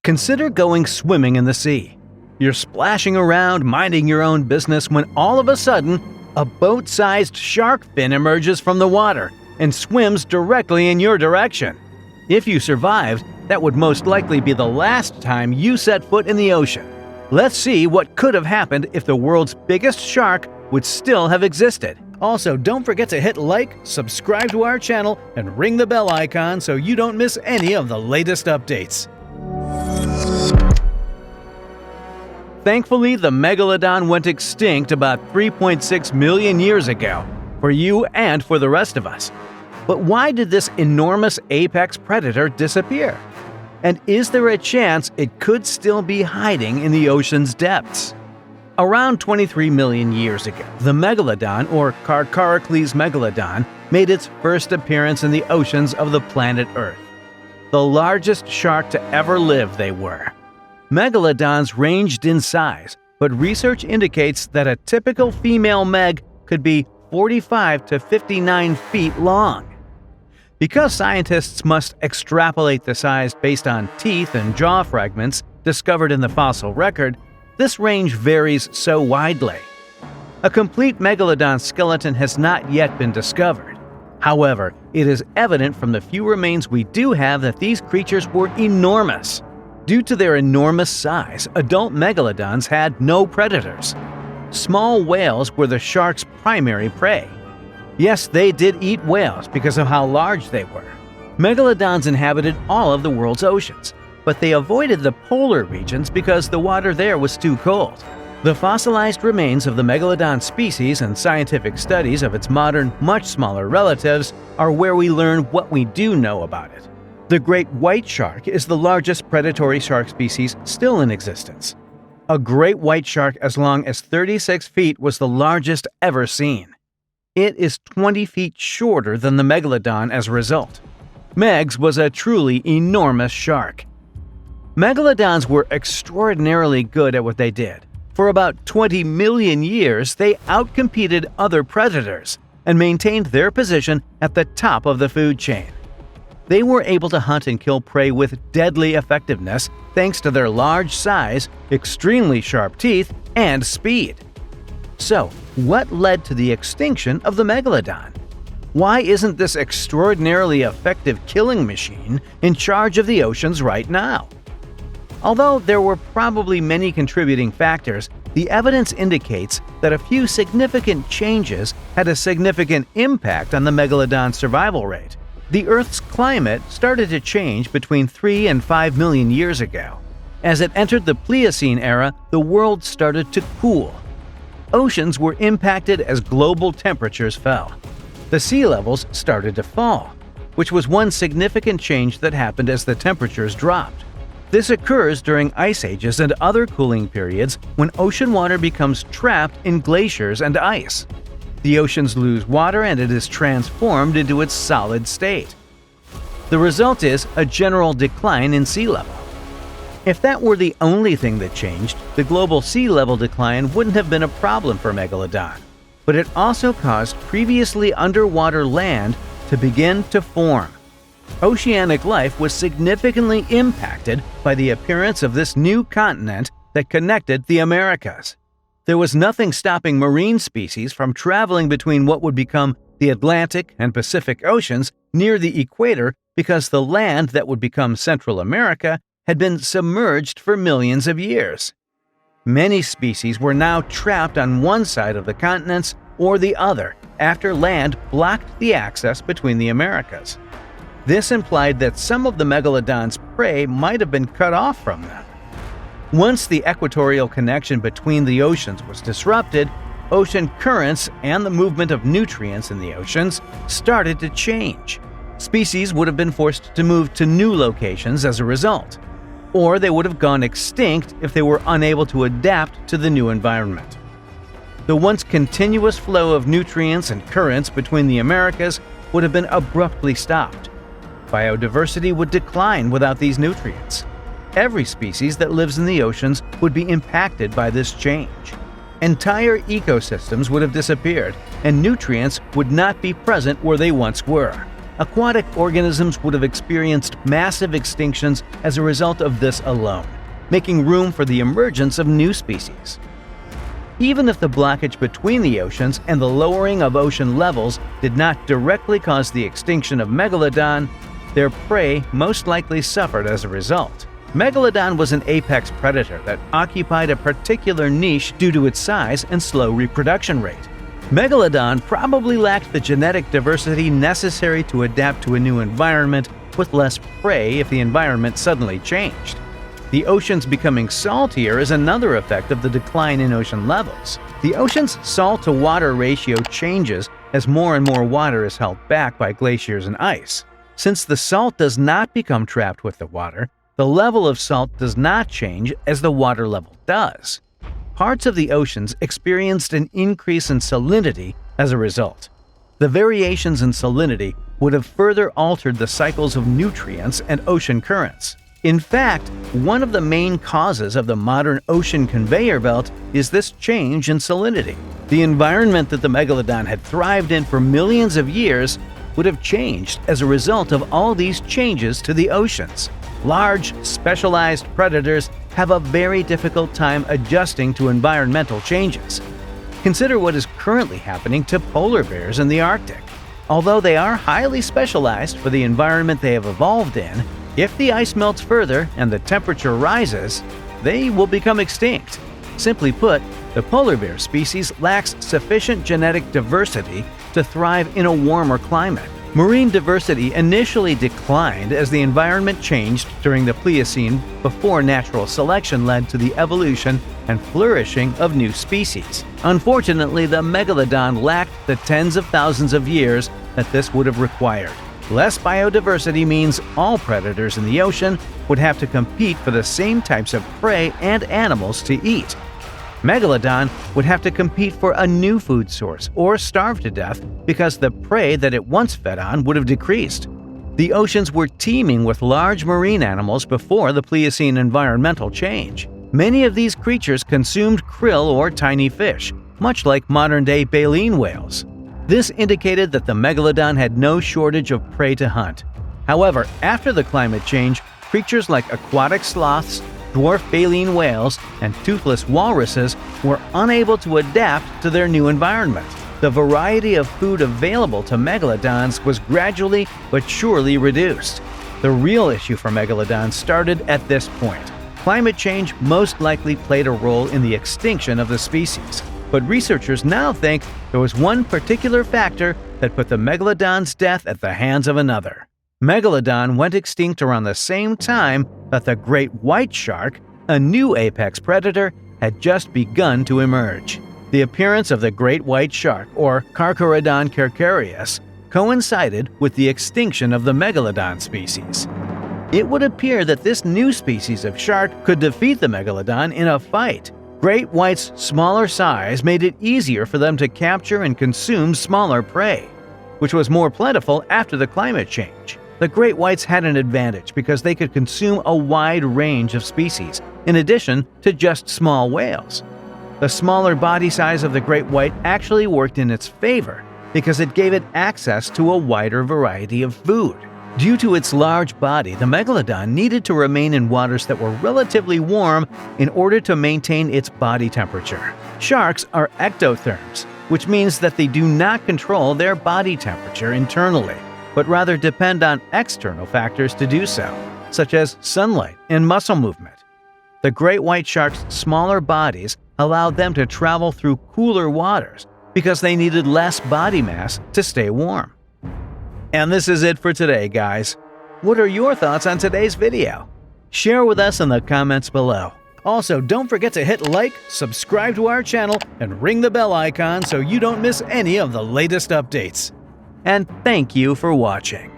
Consider going swimming in the sea. You're splashing around, minding your own business, when all of a sudden, a boat-sized shark fin emerges from the water and swims directly in your direction. If you survived, that would most likely be the last time you set foot in the ocean. Let's see what could have happened if the world's biggest shark would still have existed. Also, don't forget to hit like, subscribe to our channel, and ring the bell icon so you don't miss any of the latest updates. Thankfully, the Megalodon went extinct about 3.6 million years ago, for you and for the rest of us. But why did this enormous apex predator disappear? And is there a chance it could still be hiding in the ocean's depths? Around 23 million years ago, the Megalodon, or Carcharocles megalodon, made its first appearance in the oceans of the planet Earth. The largest shark to ever live they were. Megalodons ranged in size, but research indicates that a typical female meg could be 45 to 59 feet long. Because scientists must extrapolate the size based on teeth and jaw fragments discovered in the fossil record, this range varies so widely. A complete megalodon skeleton has not yet been discovered. However, it is evident from the few remains we do have that these creatures were enormous. Due to their enormous size, adult megalodons had no predators. Small whales were the shark's primary prey. Yes, they did eat whales because of how large they were. Megalodons inhabited all of the world's oceans, but they avoided the polar regions because the water there was too cold. The fossilized remains of the megalodon species and scientific studies of its modern, much smaller relatives are where we learn what we do know about it. The great white shark is the largest predatory shark species still in existence. A great white shark as long as 36 feet was the largest ever seen. It is 20 feet shorter than the megalodon as a result. Megs was a truly enormous shark. Megalodons were extraordinarily good at what they did. For about 20 million years, they outcompeted other predators and maintained their position at the top of the food chain. They were able to hunt and kill prey with deadly effectiveness thanks to their large size, extremely sharp teeth, and speed. So, what led to the extinction of the megalodon? Why isn't this extraordinarily effective killing machine in charge of the oceans right now? Although there were probably many contributing factors, the evidence indicates that a few significant changes had a significant impact on the megalodon's survival rate. The Earth's climate started to change between 3 and 5 million years ago. As it entered the Pliocene era, the world started to cool. Oceans were impacted as global temperatures fell. The sea levels started to fall, which was one significant change that happened as the temperatures dropped. This occurs during ice ages and other cooling periods when ocean water becomes trapped in glaciers and ice. The oceans lose water and it is transformed into its solid state. The result is a general decline in sea level. If that were the only thing that changed, the global sea level decline wouldn't have been a problem for Megalodon. But it also caused previously underwater land to begin to form. Oceanic life was significantly impacted by the appearance of this new continent that connected the Americas. There was nothing stopping marine species from traveling between what would become the Atlantic and Pacific Oceans near the equator because the land that would become Central America had been submerged for millions of years. Many species were now trapped on one side of the continents or the other after land blocked the access between the Americas. This implied that some of the megalodon's prey might have been cut off from them. Once the equatorial connection between the oceans was disrupted, ocean currents and the movement of nutrients in the oceans started to change. Species would have been forced to move to new locations as a result, or they would have gone extinct if they were unable to adapt to the new environment. The once continuous flow of nutrients and currents between the Americas would have been abruptly stopped. Biodiversity would decline without these nutrients. Every species that lives in the oceans would be impacted by this change. Entire ecosystems would have disappeared, and nutrients would not be present where they once were. aquatic organisms would have experienced massive extinctions as a result of this alone, making room for the emergence of new species. Even if the blockage between the oceans and the lowering of ocean levels did not directly cause the extinction of Megalodon, their prey most likely suffered as a result. Megalodon was an apex predator that occupied a particular niche due to its size and slow reproduction rate. Megalodon probably lacked the genetic diversity necessary to adapt to a new environment with less prey if the environment suddenly changed. The oceans becoming saltier is another effect of the decline in ocean levels. The ocean's salt-to-water ratio changes as more and more water is held back by glaciers and ice. Since the salt does not become trapped with the water, the level of salt does not change as the water level does. Parts of the oceans experienced an increase in salinity as a result. The variations in salinity would have further altered the cycles of nutrients and ocean currents. In fact, one of the main causes of the modern ocean conveyor belt is this change in salinity. The environment that the Megalodon had thrived in for millions of years would have changed as a result of all these changes to the oceans. Large, specialized predators have a very difficult time adjusting to environmental changes. Consider what is currently happening to polar bears in the Arctic. Although they are highly specialized for the environment they have evolved in, if the ice melts further and the temperature rises, they will become extinct. Simply put, the polar bear species lacks sufficient genetic diversity to thrive in a warmer climate. Marine diversity initially declined as the environment changed during the Pliocene before natural selection led to the evolution and flourishing of new species. Unfortunately, the Megalodon lacked the tens of thousands of years that this would have required. Less biodiversity means all predators in the ocean would have to compete for the same types of prey and animals to eat. Megalodon would have to compete for a new food source or starve to death because the prey that it once fed on would have decreased. The oceans were teeming with large marine animals before the Pliocene environmental change. Many of these creatures consumed krill or tiny fish, much like modern-day baleen whales. This indicated that the Megalodon had no shortage of prey to hunt. However, after the climate change, creatures like aquatic sloths, dwarf baleen whales, and toothless walruses were unable to adapt to their new environment. The variety of food available to megalodons was gradually but surely reduced. The real issue for megalodons started at this point. Climate change most likely played a role in the extinction of the species, but researchers now think there was one particular factor that put the megalodon's death at the hands of another. Megalodon went extinct around the same time that the great white shark, a new apex predator, had just begun to emerge. The appearance of the great white shark, or Carcharodon carcharias, coincided with the extinction of the megalodon species. It would appear that this new species of shark could defeat the megalodon in a fight. Great whites' smaller size made it easier for them to capture and consume smaller prey, which was more plentiful after the climate change. The great whites had an advantage because they could consume a wide range of species, in addition to just small whales. The smaller body size of the great white actually worked in its favor because it gave it access to a wider variety of food. Due to its large body, the megalodon needed to remain in waters that were relatively warm in order to maintain its body temperature. Sharks are ectotherms, which means that they do not control their body temperature internally, but rather depend on external factors to do so, such as sunlight and muscle movement. The great white shark's smaller bodies allowed them to travel through cooler waters because they needed less body mass to stay warm. And this is it for today, guys. What are your thoughts on today's video? Share with us in the comments below. Also, don't forget to hit like, subscribe to our channel, and ring the bell icon so you don't miss any of the latest updates. And thank you for watching.